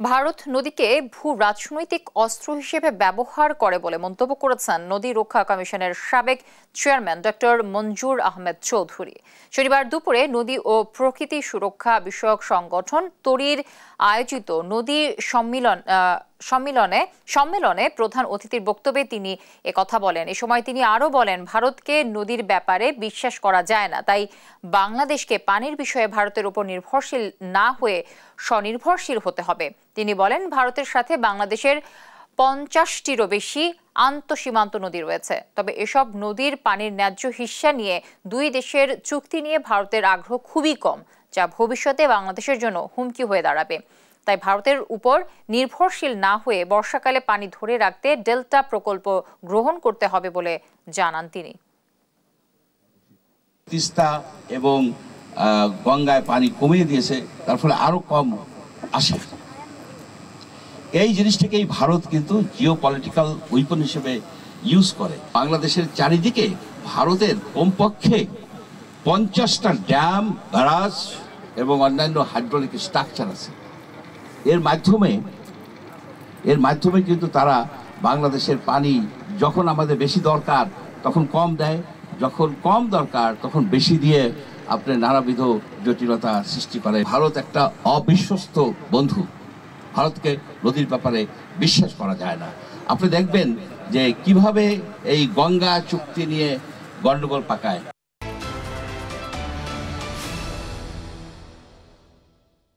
ভারত নদীকে ভূ রাজনৈতিক অস্ত্র হিসেবে ব্যবহার করে বলে মন্তব্য করেছেন নদী রক্ষা কমিশনের সাবেক চেয়ারম্যান ডক্টর মঞ্জুর আহমেদ চৌধুরী। শনিবার দুপুরে নদী ও প্রকৃতি সুরক্ষা বিষয়ক সংগঠন তরির আয়োজিত নদী সম্মেলনে প্রধান অতিথির বক্তব্যে তিনি একথা বলেন। এ সময় তিনি আরও বলেন, ভারতকে নদীর ব্যাপারে বিশ্বাস করা যায় না, তাই বাংলাদেশকে পানির বিষয়ে ভারতের উপর নির্ভরশীল না হয়ে স্বনির্ভরশীল হতে হবে। তিনি বলেন, ভারতের সাথে বাংলাদেশের 50টিরও বেশি আন্তঃসীমান্ত নদী রয়েছে, তবে এসব নদীর পানির ন্যায্য হিস্সা নিয়ে দুই দেশের চুক্তি নিয়ে ভারতের আগ্রহ খুবই কম, যা ভবিষ্যতে বাংলাদেশের জন্য হুমকি হয়ে দাঁড়াবে। তাই ভারতের উপর নির্ভরশীল না হয়ে বর্ষাকালে পানি ধরে রাখতে ডেল্টা প্রকল্প গ্রহণ করতে হবে বলে জানান তিনি। তিস্তা এবং গঙ্গায় পানি কমিয়ে দিয়েছে, তার ফলে আরো কম আসে। এই জিনিসটাকেই ভারত কিন্তু জিও পলিটিক্যাল উইপন হিসেবে ইউজ করে। বাংলাদেশের চারিদিকে ভারতের কমপক্ষে 50টা ড্যাম, ব্যারাজ এবং অন্যান্য হাইড্রোলিক স্ট্রাকচার আছে। এর মাধ্যমে কিন্তু তারা বাংলাদেশের পানি যখন আমাদের বেশি দরকার তখন কম দেয়, যখন কম দরকার তখন বেশি দিয়ে আপনার নানাবিধ জটিলতা সৃষ্টি করে। ভারত একটা অবিশ্বস্ত বন্ধু, ভারতকে নদীর ব্যাপারে বিশ্বাস করা যায় না। আপনি দেখবেন যে কিভাবে এই গঙ্গা চুক্তি নিয়ে গন্ডগোল পাকায়।